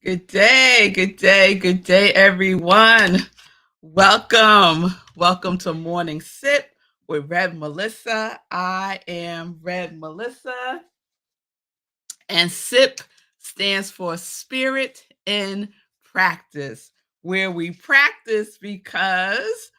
Good day, good day, good day, everyone. Welcome to Morning Sip with Rev Melissa. I am Rev Melissa, and SIP stands for Spirit in Practice, where we practice because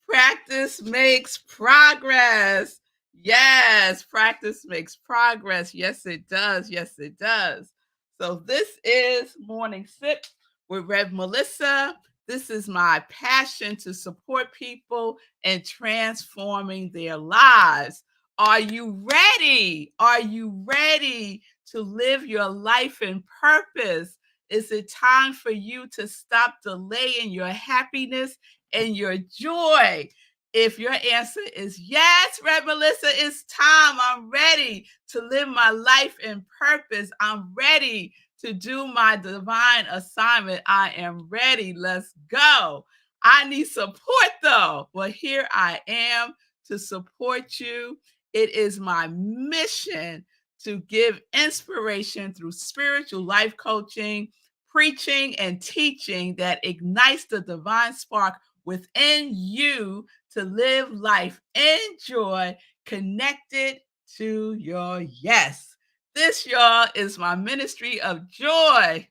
practice makes progress. Yes, practice makes progress. Yes, it does. Yes, it does. So, this is Morning Sip with Rev Melissa. This is my passion to support people in transforming their lives. Are you ready? Are you ready to live your life in purpose? Is it time for you to stop delaying your happiness and your joy? If your answer is yes, Red Melissa, it's time. I'm ready to live my life in purpose. I'm ready to do my divine assignment. I am ready. Let's go. I need support though. Well, here I am to support you. It is my mission to give inspiration through spiritual life coaching, preaching, and teaching that ignites the divine spark within you to live life in joy, connected to your yes. This, y'all, is my ministry of joy.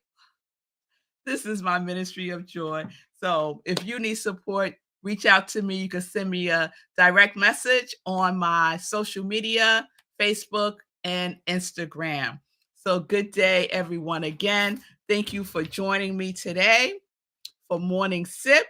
This is my ministry of joy. So if you need support, reach out to me. You can send me a direct message on my social media, Facebook and Instagram. So good day, everyone. Again, thank you for joining me today for Morning Sip.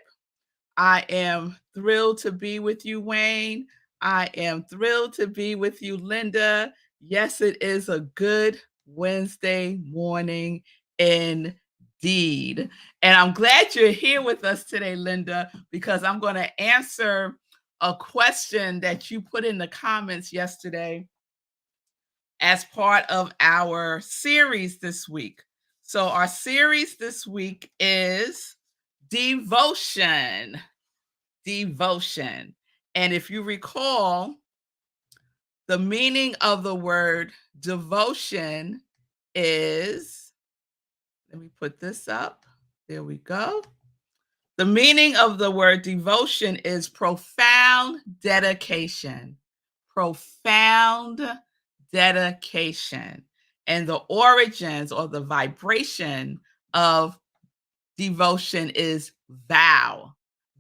I am thrilled to be with you, Wayne. I am thrilled to be with you, Linda. Yes, it is a good Wednesday morning indeed. And I'm glad you're here with us today, Linda, because I'm going to answer a question that you put in the comments yesterday as part of our series this week. So, our series this week is devotion. Devotion. And if you recall, the meaning of the word devotion is, let me put this up. There we go. The meaning of the word devotion is profound dedication. Profound dedication. And the origins or the vibration of devotion is vow.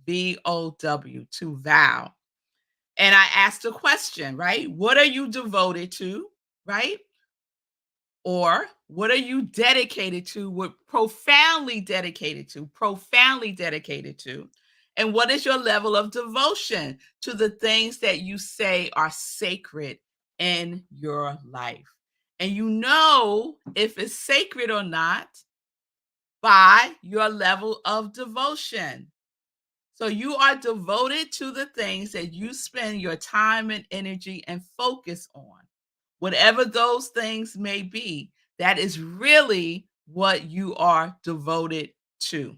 VOW, to vow. And I asked a question, right? What are you devoted to, right? Or what are you dedicated to? What profoundly dedicated to? Profoundly dedicated to. And what is your level of devotion to the things that you say are sacred in your life? And you know if it's sacred or not by your level of devotion. So you are devoted to the things that you spend your time and energy and focus on. Whatever those things may be, that is really what you are devoted to.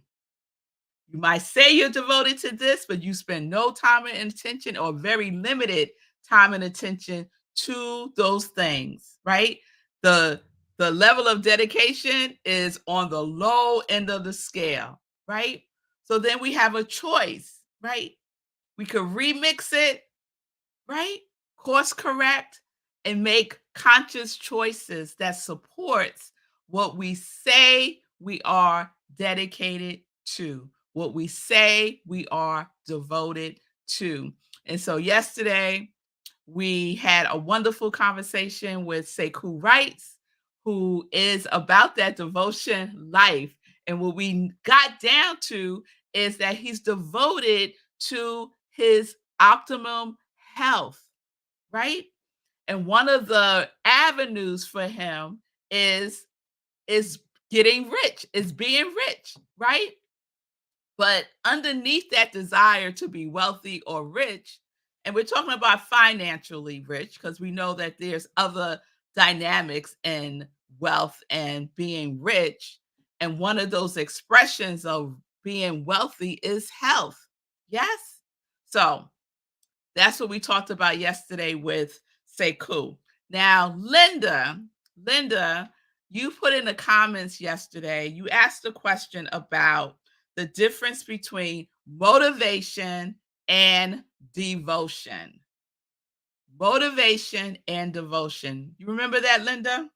You might say you're devoted to this, but you spend no time and attention or very limited time and attention to those things, right? The the level of dedication is on the low end of the scale, right? So then we have a choice, right? We could remix it, right? Course correct and make conscious choices that supports what we say we are dedicated to, what we say we are devoted to. And so yesterday we had a wonderful conversation with Sekou Wrights, who is about that devotion life. And what we got down to is that he's devoted to his optimum health, right? And one of the avenues for him is is getting rich, is being rich, right? But underneath that desire to be wealthy or rich, and we're talking about financially rich because we know that there's other dynamics in wealth and being rich. And one of those expressions of being wealthy is health. Yes. So that's what we talked about yesterday with Sekou. Now, Linda You put in the comments yesterday, you asked a question about the difference between motivation and devotion. Motivation and devotion. You remember that, Linda?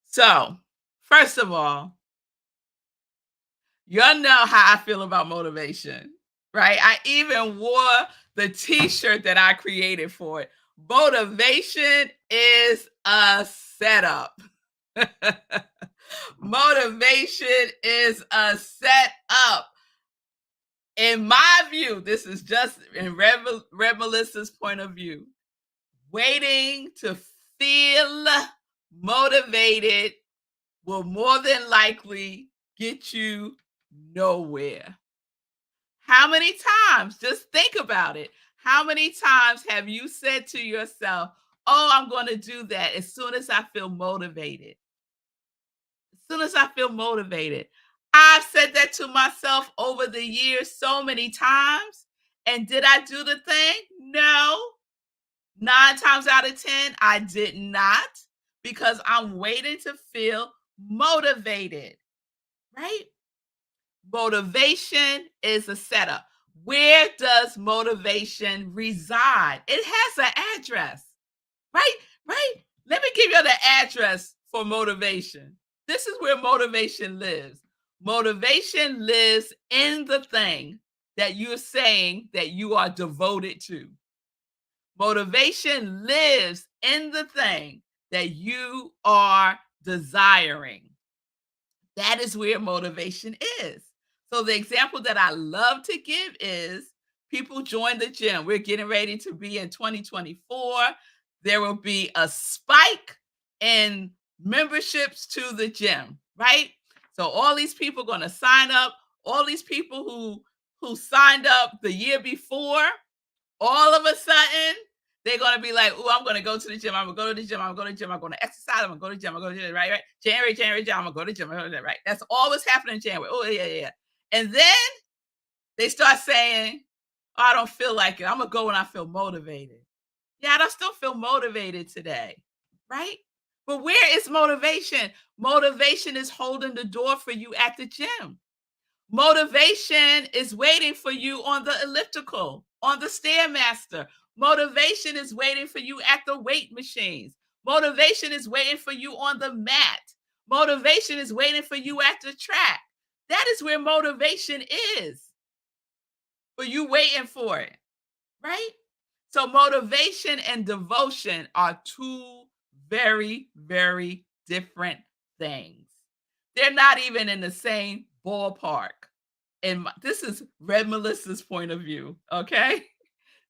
So, first of all, y'all know how I feel about motivation, right? I even wore the t-shirt that I created for it. Motivation is a setup. Motivation is a setup. In my view, this is just in Rev Melissa's point of view. Waiting to feel motivated will more than likely get you nowhere. How many times, just think about it. How many times have you said to yourself, oh, I'm going to do that as soon as I feel motivated? As soon as I feel motivated. I've said that to myself over the years so many times. And did I do the thing? No. 9 times out of 10, I did not because I'm waiting to feel motivated, right? Motivation is a setup. Where does motivation reside? It has an address, right? Right? Let me give you the address for motivation. This is where motivation lives. Motivation lives in the thing that you're saying that you are devoted to. Motivation lives in the thing that you are desiring. That is where motivation is. So the example that I love to give is people join the gym. We're getting ready to be in 2024. There will be a spike in memberships to the gym, right? So all these people are going to sign up. All these people who signed up the year before, all of a sudden, they're gonna be like, "Oh, I'm gonna go to the gym. I'm gonna go to the gym. I'm gonna go to the gym. I'm gonna exercise. I'm gonna go to the gym. I'm gonna go to the gym." Right, right. January, I'm gonna go to the gym. I'm gonna go to the gym, right. That's always happening in January. Oh yeah, yeah, yeah. And then they start saying, oh, "I don't feel like it. I'm gonna go when I feel motivated." Yeah, I don't still feel motivated today, right? But where is motivation? Motivation is holding the door for you at the gym. Motivation is waiting for you on the elliptical, on the Stairmaster. Motivation is waiting for you at the weight machines. Motivation is waiting for you on the mat. Motivation is waiting for you at the track. That is where motivation is. For you waiting for it, right? So motivation and devotion are two very, very different things. They're not even in the same ballpark. And this is Red Melissa's point of view, okay?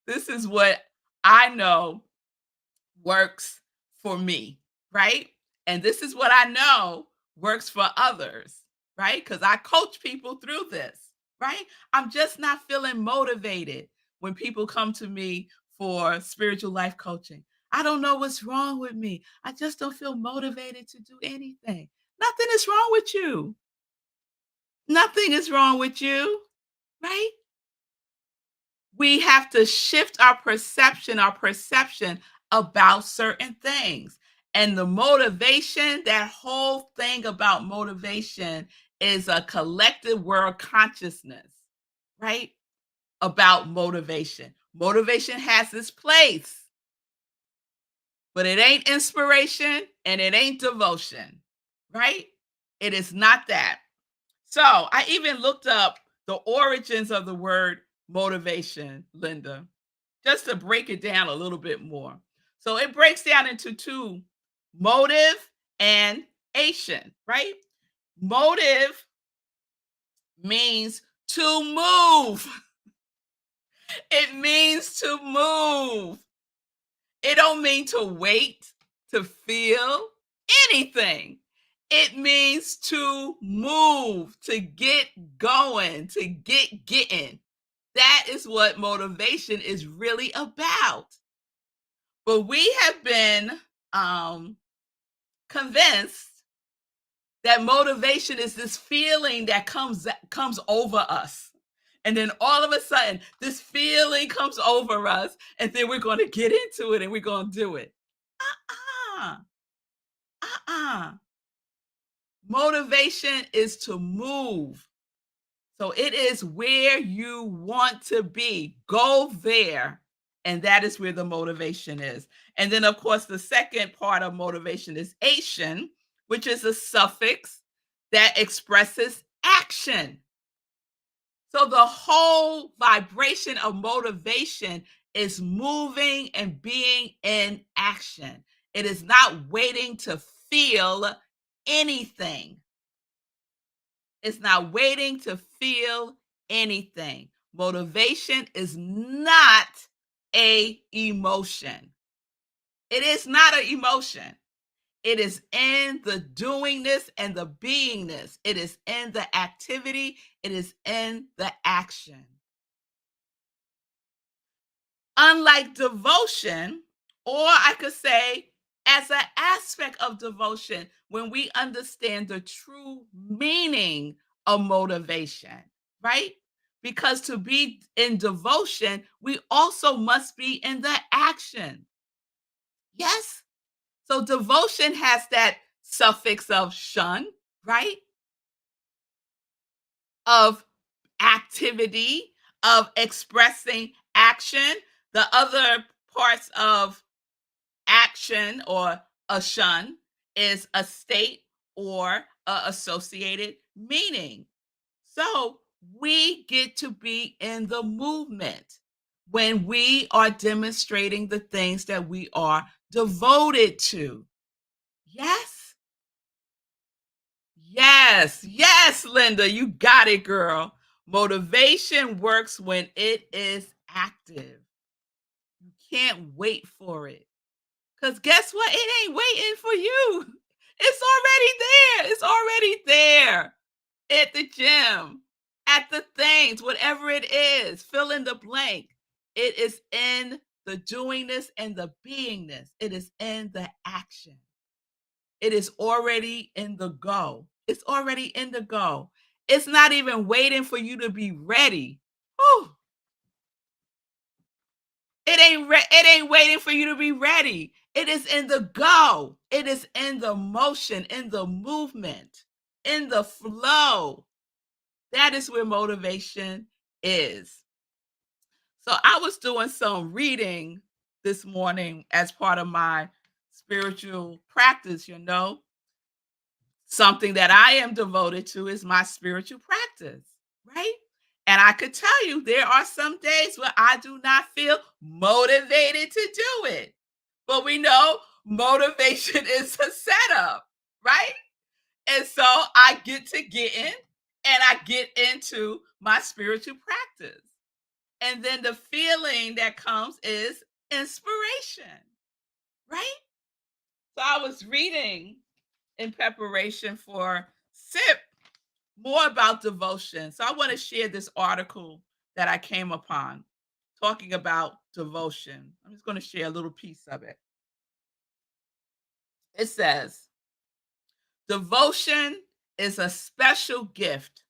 This is what I know works for me, right? And this is what I know works for others, right? Because I coach people through this, right? I'm just not feeling motivated when people come to me for spiritual life coaching. I don't know what's wrong with me. I just don't feel motivated to do anything. Nothing is wrong with you. Nothing is wrong with you, right? We have to shift our perception about certain things. And the motivation, that whole thing about motivation is a collective world consciousness, right? About motivation. Motivation has its place, but it ain't inspiration and it ain't devotion, right? It is not that. So I even looked up the origins of the word motivation, Linda, just to break it down a little bit more. So it breaks down into two: motive and ation, right? Motive means to move. It means to move. It don't mean to wait to feel anything. It means to move, to get going, to get getting. That is what motivation is really about. But we have been convinced that motivation is this feeling that comes over us. And then all of a sudden, this feeling comes over us, and then we're going to get into it and we're going to do it. Uh-uh. Uh-uh. Motivation is to move. So it is where you want to be. Go there. And that is where the motivation is. And then, of course, the second part of motivation is ation, which is a suffix that expresses action. So the whole vibration of motivation is moving and being in action. It is not waiting to feel anything. It's not waiting to feel anything. Motivation is not a emotion. It is not an emotion. It is in the doingness and the beingness. It is in the activity. It is in the action. Unlike devotion, or I could say as an aspect of devotion, when we understand the true meaning of motivation, right? Because to be in devotion, we also must be in the action. Yes? So devotion has that suffix of shun, right? Of activity, of expressing action. The other parts of action or a shun is a state or a associated meaning. So we get to be in the movement when we are demonstrating the things that we are devoted to. Yes, yes, yes, Linda, you got it, girl. Motivation works when it is active. You can't wait for it. Because guess what? It ain't waiting for you. It's already there. It's already there at the gym, at the things, whatever it is, fill in the blank. It is in the doingness and the beingness. It is in the action. It is already in the go. It's already in the go. It's not even waiting for you to be ready. Whew. It ain't waiting for you to be ready. It is in the go. It is in the motion, in the movement, in the flow. That is where motivation is. So I was doing some reading this morning as part of my spiritual practice, Something that I am devoted to is my spiritual practice, right? And I could tell you there are some days where I do not feel motivated to do it. But we know motivation is a setup, right? And so I get to get in and I get into my spiritual practice. And then the feeling that comes is inspiration, right? So I was reading in preparation for SIP more about devotion. So I want to share this article that I came upon talking about devotion. I'm just going to share a little piece of it. It says, devotion is a special gift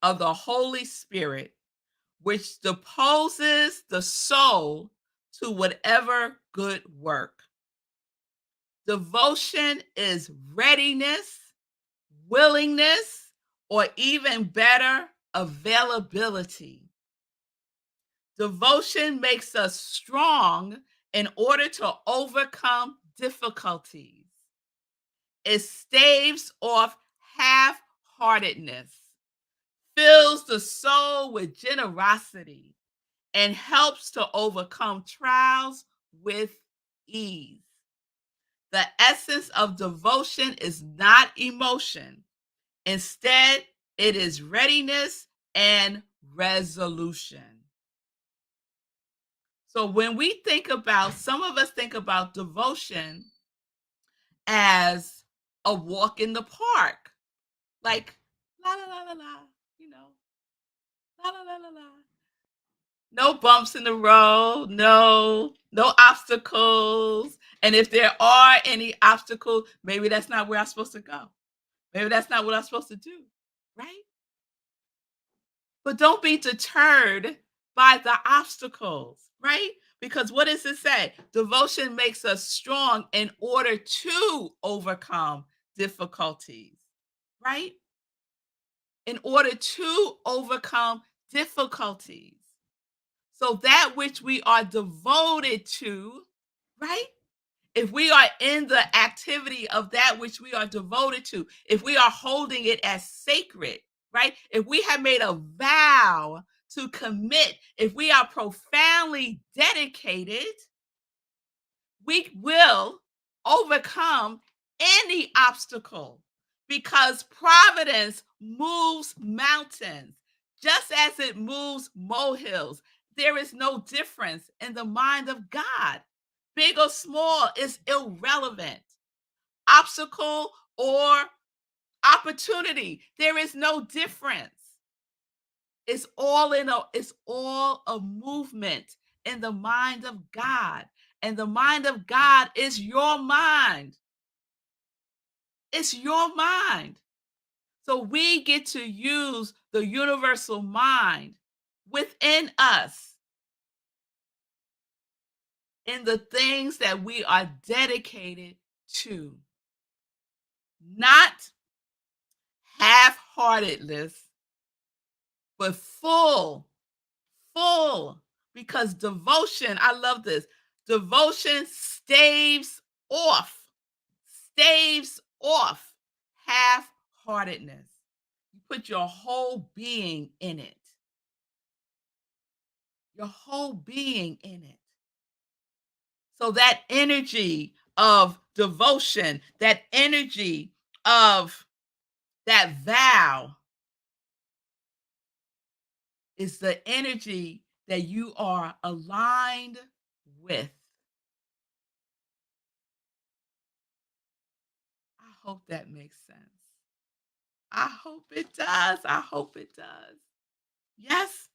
of the Holy Spirit, which disposes the soul to whatever good work. Devotion is readiness, willingness, or even better, availability. Devotion makes us strong in order to overcome difficulties. It staves off half heartedness, fills the soul with generosity, and helps to overcome trials with ease. The essence of devotion is not emotion. Instead, it is readiness and resolution. So when we think about, some of us think about devotion as a walk in the park, like la la la la la, you know, la la la la la. No bumps in the road, no obstacles. And if there are any obstacles, maybe that's not where I'm supposed to go. Maybe that's not what I'm supposed to do, right? But don't be deterred by the obstacles, right? Because what does it say? Devotion makes us strong in order to overcome difficulties, right? In order to overcome difficulties. So that which we are devoted to, right? If we are in the activity of that which we are devoted to, if we are holding it as sacred, right? If we have made a vow to commit, if we are profoundly dedicated, we will overcome any obstacle because providence moves mountains just as it moves molehills. There is no difference in the mind of God. Big or small is irrelevant. Obstacle or opportunity, there is no difference. It's all a movement in the mind of God. And the mind of God is your mind. It's your mind. So we get to use the universal mind within us in the things that we are dedicated to. Not half-heartedness, but full, because devotion, I love this. Devotion staves off half-heartedness. You put your whole being in it. Your whole being in it. So that energy of devotion, that energy of that vow is the energy that you are aligned with. I hope that makes sense. I hope it does. I hope it does. Yes.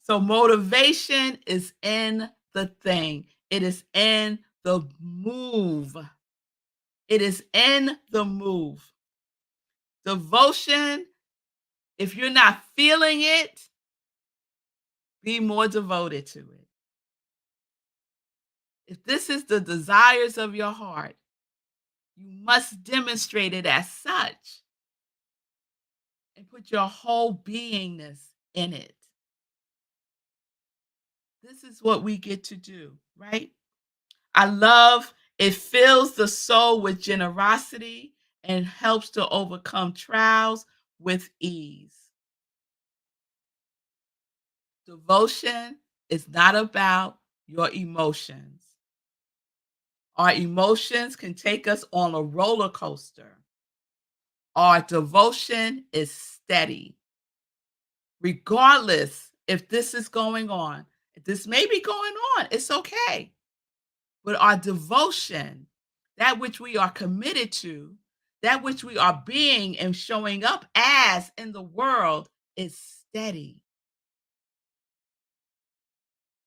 So motivation is in the thing. It is in the move. It is in the move. Devotion, if you're not feeling it, be more devoted to it. If this is the desires of your heart, you must demonstrate it as such and put your whole beingness in it. This is what we get to do, right? I love it fills the soul with generosity and helps to overcome trials with ease. Devotion is not about your emotions. Our emotions can take us on a roller coaster. Our devotion is steady, regardless if this is going on. If this may be going on, it's okay. But our devotion, that which we are committed to, that which we are being and showing up as in the world is steady,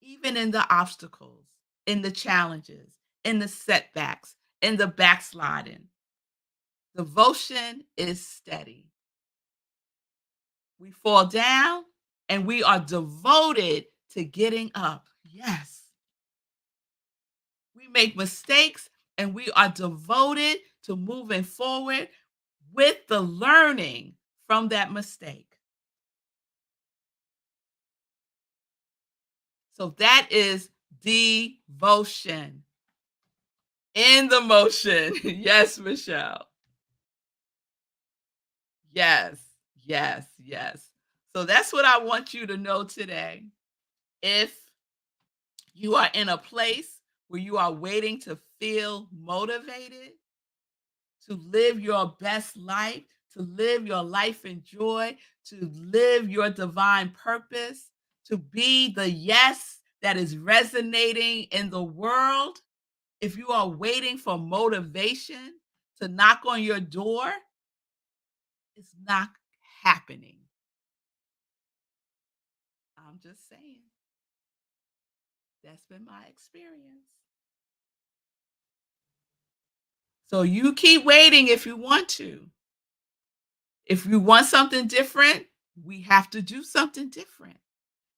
even in the obstacles, in the challenges, in the setbacks, in the backsliding. Devotion is steady. We fall down and we are devoted to getting up. Yes. We make mistakes and we are devoted to moving forward with the learning from that mistake. So that is devotion in the motion. Yes, Michelle. Yes, yes. So that's what I want you to know today. If you are in a place where you are waiting to feel motivated, to live your best life, to live your life in joy, to live your divine purpose, to be the yes that is resonating in the world. If you are waiting for motivation to knock on your door, it's not happening. I'm just saying. That's been my experience. So you keep waiting if you want to. If you want something different, we have to do something different.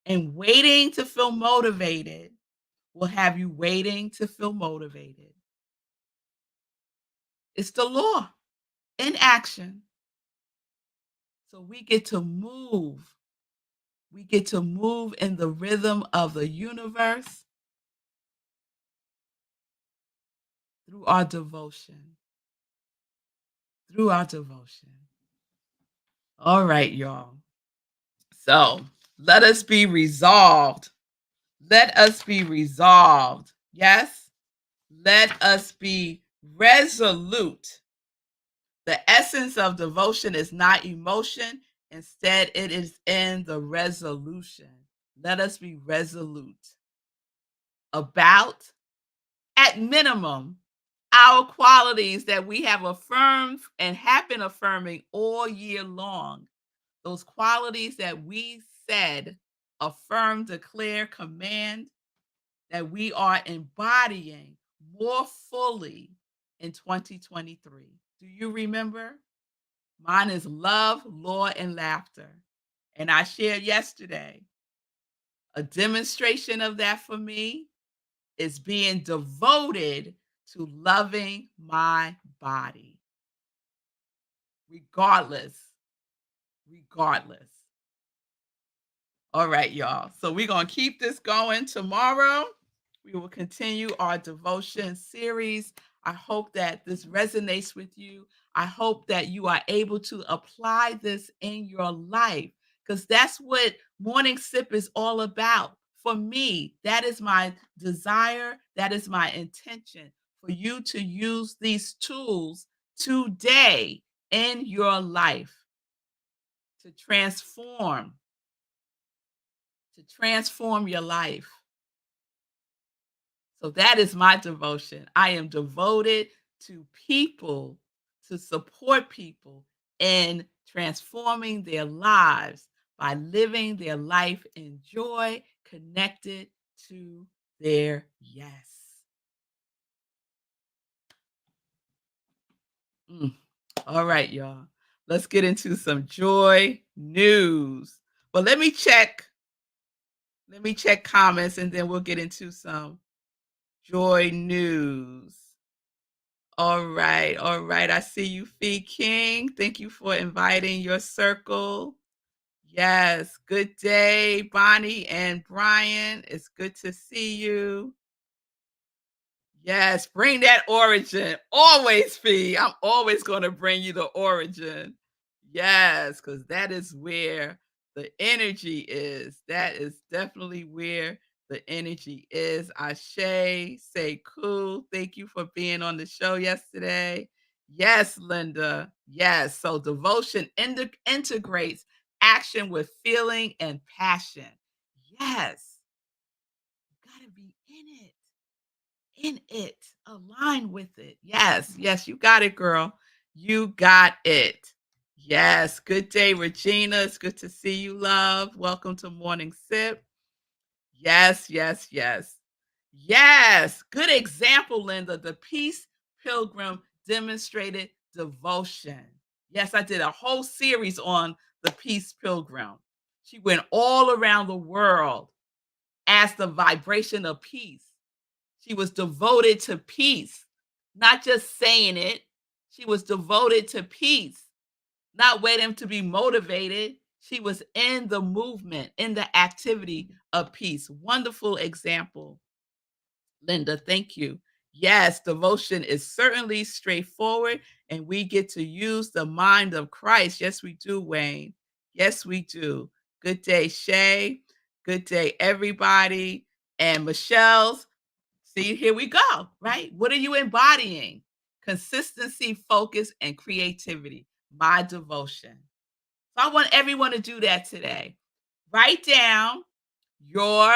And waiting to feel motivated will have you waiting to feel motivated. It's the law in action. So we get to move. We get to move in the rhythm of the universe through our devotion. Through our devotion. All right, y'all. So let us be resolved. Let us be resolved. Yes? Let us be resolute. The essence of devotion is not emotion. Instead, it is in the resolution. Let us be resolute about, at minimum, our qualities that we have affirmed and have been affirming all year long. Those qualities that we said, affirm, declare, command, that we are embodying more fully in 2023. Do you remember? Mine is love, law, and laughter. And I shared yesterday a demonstration of that for me is being devoted to loving my body, regardless, regardless. All right, y'all. So we're going to keep this going tomorrow. We will continue our devotion series. I hope that this resonates with you. I hope that you are able to apply this in your life because that's what Morning Sip is all about. For me, that is my desire, that is my intention for you to use these tools today in your life to transform your life. So that is my devotion. I am devoted to people, to support people in transforming their lives by living their life in joy, connected to their yes. Mm. All right, y'all. Let's get into some joy news. But let me check comments and then we'll get into some joy news. All right, all right. I see you, Fee King. Thank you for inviting your circle. Yes, good day, Bonnie and Brian. It's good to see you. Yes, bring that origin. Always, Fee. I'm always going to bring you the origin. Yes, because that is where the energy is. That is definitely where the energy is. Ashe, say cool. Thank you for being on the show yesterday. Yes, Linda. Yes. So devotion integrates action with feeling and passion. Yes. You got to be in it, align with it. Yes, yes, you got it, girl. You got it. Yes, good day, Regina. It's good to see you, love. Welcome to Morning Sip. Yes, yes, yes. Yes, good example, Linda. The Peace Pilgrim demonstrated devotion. Yes, I did a whole series on the Peace Pilgrim. She went all around the world as the vibration of peace. She was devoted to peace, not just saying it. She was devoted to peace, not waiting to be motivated. She was in the movement, in the activity of peace. Wonderful example, Linda. Thank you. Yes, devotion is certainly straightforward, and we get to use the mind of Christ. Yes, we do, Wayne. Yes, we do. Good day, Shay. Good day, everybody. And Michelle's. See, here we go, right? What are you embodying? Consistency, focus, and creativity. My devotion. So I want everyone to do that today. Write down your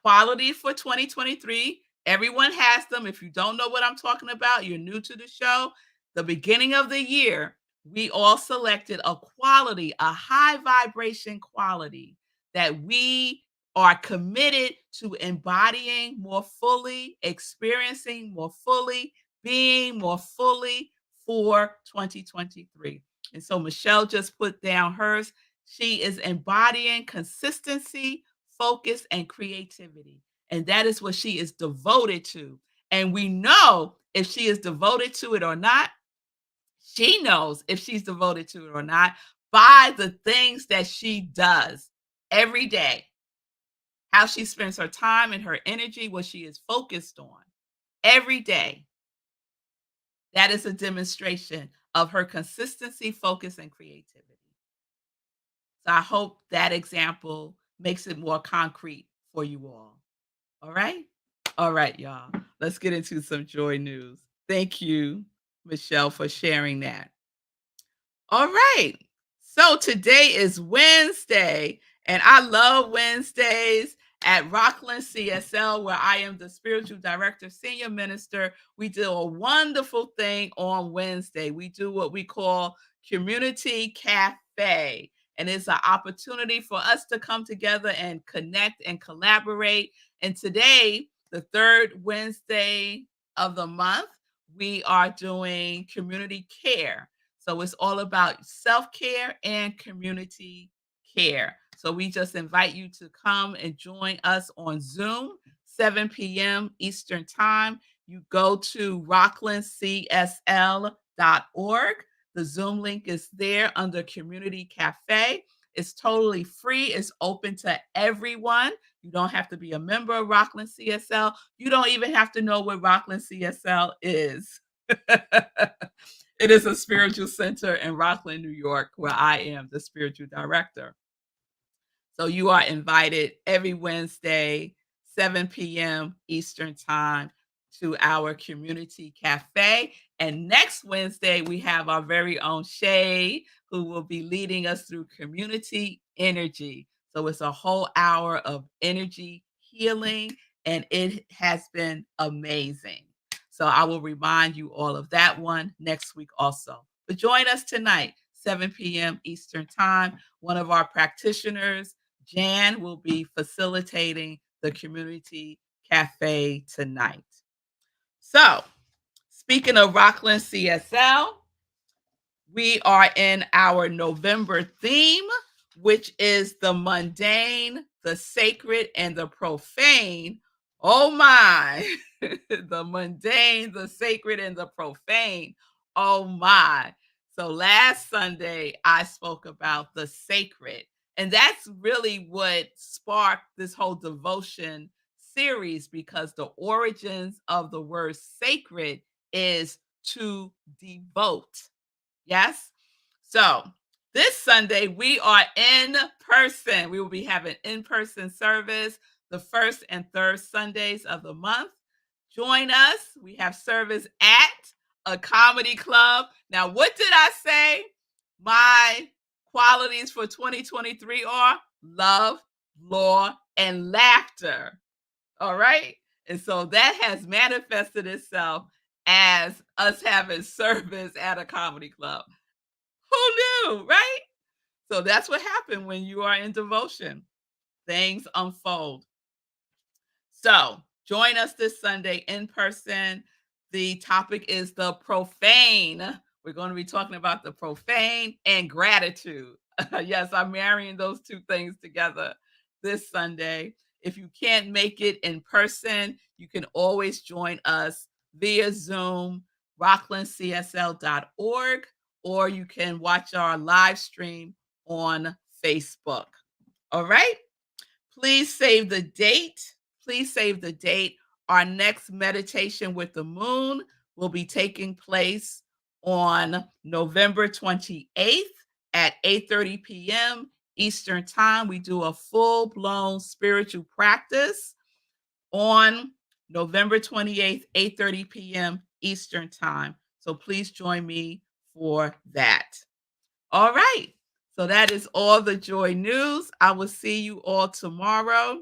quality for 2023. Everyone has them. If you don't know what I'm talking about, you're new to the show. The beginning of the year, we all selected a quality, a high vibration quality that we are committed to embodying more fully, experiencing more fully, being more fully for 2023. And so Michelle just put down hers. She is embodying consistency, focus, and creativity. And that is what she is devoted to. And we know if she is devoted to it or not. She knows if she's devoted to it or not by the things that she does every day, how she spends her time and her energy, what she is focused on every day. That is a demonstration of her consistency, focus, and creativity. So I hope that example makes it more concrete for you all. All right? All right, y'all. Let's get into some joy news. Thank you, Michelle, for sharing that. All right. So today is Wednesday, and I love Wednesdays at Rockland CSL, where I am the spiritual director, senior minister. We do a wonderful thing on Wednesday. We do what we call Community Cafe, and it's an opportunity for us to come together and connect and collaborate. And today, the third Wednesday of the month, we are doing community care. So it's all about self-care and community care. So we just invite you to come and join us on Zoom, 7 p.m. Eastern Time. You go to rocklandcsl.org. The Zoom link is there under Community Cafe. It's totally free. It's open to everyone. You don't have to be a member of Rockland CSL. You don't even have to know what Rockland CSL is. It is a spiritual center in Rockland, New York, where I am the spiritual director. So you are invited every Wednesday, 7 p.m. Eastern Time, to our community cafe. And next Wednesday, we have our very own Shay, who will be leading us through community energy. So it's a whole hour of energy healing, and it has been amazing. So I will remind you all of that one next week also. But join us tonight, 7 p.m. Eastern Time. One of our practitioners, Jan, will be facilitating the community cafe tonight. So, speaking of Rockland CSL, we are in our November theme, which is the mundane, the sacred, and the profane. Oh my, the mundane, the sacred, and the profane. Oh my. So last Sunday, I spoke about the sacred. And that's really what sparked this whole devotion series, because the origins of the word sacred is to devote. Yes. So this Sunday, we are in person. We will be having in-person service the first and third Sundays of the month. Join us. We have service at a comedy club. Now, what did I say? My qualities for 2023 are love, law, and laughter. All right. And so that has manifested itself as us having service at a comedy club. Who knew, right? So that's what happened when you are in devotion. Things unfold. So join us this Sunday in person. The topic is the profane. We're going to be talking about the profane and gratitude. Yes, I'm marrying those two things together this Sunday. If you can't make it in person, you can always join us via Zoom, rocklandcsl.org, or you can watch our live stream on Facebook. All right? Please save the date. Please save the date. Our next meditation with the moon will be taking place on November 28th at 8:30 p.m. Eastern Time. We do a full-blown spiritual practice on November 28th, 8:30 p.m. Eastern Time. So please join me for that. All right. So that is all the joy news. I will see you all tomorrow,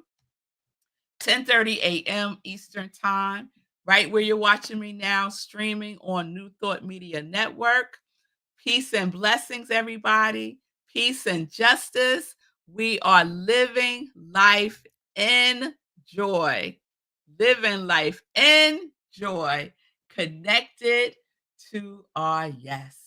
10:30 a.m. Eastern Time, right where you're watching me now, streaming on New Thought Media Network. Peace and blessings, everybody. Peace and justice. We are living life in joy. Living life in joy, connected to our yes.